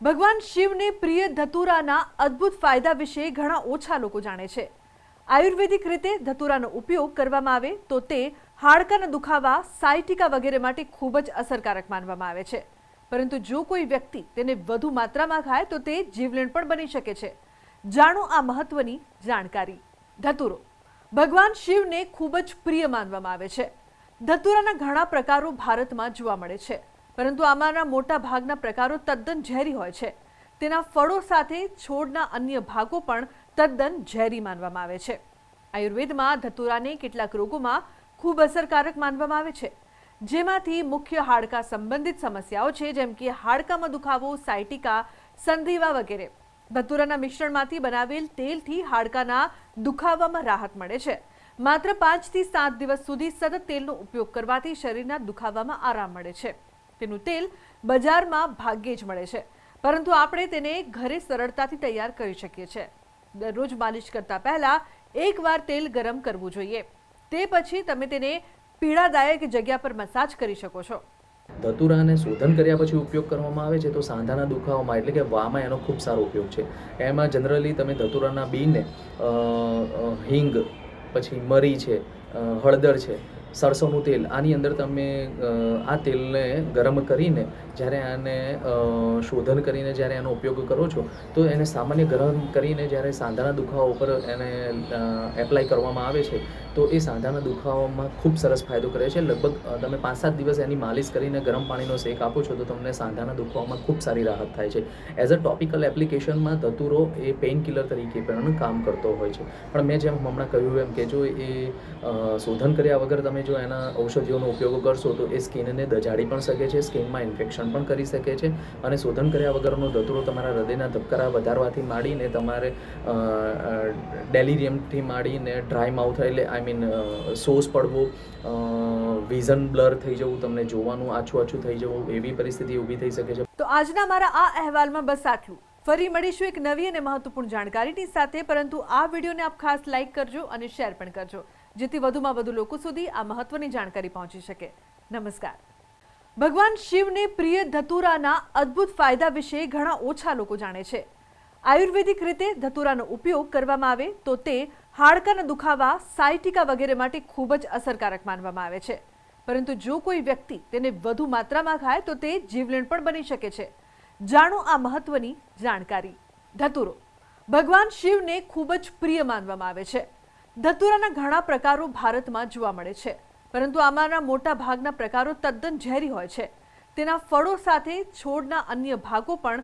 ભગવાન શિવને પ્રિય ધતુરાના અદ્ભુત ફાયદા વિશે ઘણા ઓછા લોકો જાણે છે। આયુર્વેદિક રીતે ધતુરાનો ઉપયોગ કરવામાં આવે તો તે હાડકાના દુખાવા, સાયટિકા વગેરે માટે ખૂબ જ અસરકારક માનવામાં આવે છે। પરંતુ જો કોઈ વ્યક્તિ તેને વધુ માત્રામાં ખાય તો તે જીવલેણ પણ બની શકે છે। જાણો આ મહત્વની જાણકારી। ધતુરો ભગવાન શિવને ખૂબ જ પ્રિય માનવામાં આવે છે। ધતુરાના ઘણા પ્રકારો ભારતમાં જોવા મળે છે, પરંતુ આમાંના મોટા ભાગના પ્રકારો તદ્દન ઝેરી હોય છે। તેના ફળો સાથે છોડના અન્ય ભાગો પણ તદ્દન ઝેરી માનવામાં આવે છે। આયુર્વેદમાં ધતુરાને કેટલાક રોગોમાં ખૂબ અસરકારક માનવામાં આવે છે, જેમાંથી મુખ્ય હાડકા સંબંધિત સમસ્યાઓ છે, જેમ કે હાડકામાં દુખાવો, સાયટિકા, સંધિવા વગેરે। ધતુરાના મિશ્રણમાંથી બનાવેલ તેલથી હાડકાના દુખાવામાં રાહત મળે છે। માત્ર 5 થી 7 દિવસ સુધી સતત તેલનો ઉપયોગ કરવાથી શરીરના દુખાવામાં આરામ મળે છે। તેનું તેલ બજારમાં ભાગ્યે જ મળે છે, પરંતુ આપણે તેને ઘરે સરળતાથી તૈયાર કરી શકીએ છીએ। દરરોજ માલિશ કરતા પહેલા એકવાર તેલ ગરમ કરવું જોઈએ। તે પછી તમે તેને પીડાદાયક જગ્યા પર મસાજ કરી શકો છો। ધતુરાને શોધન કર્યા પછી ઉપયોગ કરવામાં આવે છે તો સાંધાના દુખાવામાં એટલે કે વામાં એનો ખૂબ સારો ઉપયોગ છે। એમાં જનરલી તમે ધતુરાના બીને હિંગ, પછી મરી છે, હળદર છે, સરસવનું તેલ, આની અંદર તમે આ તેલને ગરમ કરીને જ્યારે આને શોધન કરીને જ્યારે એનો ઉપયોગ કરો છો તો એને સામાન્ય ગરમ કરીને જ્યારે સાંધાના દુખાવા ઉપર એને એપ્લાય કરવામાં આવે છે તો એ સાંધાના દુખાવામાં ખૂબ સરસ ફાયદો કરે છે। લગભગ તમે 5-7 દિવસ એની માલિશ કરીને ગરમ પાણીનો શેક આપો છો તો તમને સાંધાના દુખાવામાં ખૂબ સારી રાહત થાય છે। એઝ અ ટોપિકલ એપ્લિકેશનમાં ધતુરો એ પેઇન કિલર તરીકે પણ કામ કરતો હોય છે। પણ મેં જેમ હમણાં કહ્યું એમ કે જો એ શોધન કર્યા વગર તમે જો એના ઔષધિઓનો ઉપયોગ કરશો તો એ સ્કિનને દજાડી પણ શકે છે, સ્કિનમાં ઇન્ફેક્શન પણ કરી શકે છે। અને શોધન કર્યા વગરનો ધતુરો તમારા હૃદયના ધબકારા વધારવાથી માંડીને તમારે ડેલિરિયમથી માંડીને ડ્રાય માઉથ એટલે સોસ પડવો, વિઝન બ્લર થઈ જવું, તમને જોવાનું આછું થઈ જવું, એવી પરિસ્થિતિ ઊભી થઈ શકે છે। તો આજના મારા આ અહેવાલમાં બસ આટલું। ફરી મળીશું એક નવી અને મહત્વપૂર્ણ જાણકારીની સાથે, પરંતુ આ વિડીયોને આપ ખાસ લાઇક કરજો અને શેર પણ કરજો, જેથી વધુમાં વધુ લોકો સુધી આ મહત્વની જાણકારી પહોંચી શકે। નમસ્કાર। ભગવાન શિવને પ્રિય ધતુરાના અદ્ભુત ફાયદા વિશે ઘણા ઓછા લોકો જાણે છે। આયુર્વેદિક રીતે ધતુરાનો ઉપયોગ કરવામાં આવે તો તે હાડકાના દુખાવા, સાયટિકા વગેરે માટે ખૂબ જ અસરકારક માનવામાં આવે છે। પરંતુ જો કોઈ વ્યક્તિ તેને વધુ માત્રામાં ખાય તો તે જીવલેણ પણ બની શકે છે। જાણો આ મહત્વની જાણકારી। ધતુરો ભગવાન શિવને ખૂબ જ પ્રિય માનવામાં આવે છે। ધતુરાના ઘણા પ્રકારો ભારતમાં જોવા મળે છે, પરંતુ આમાંના મોટા ભાગના પ્રકારો તદ્દન ઝેરી હોય છે। તેના ફળો સાથે છોડના અન્ય ભાગો પણ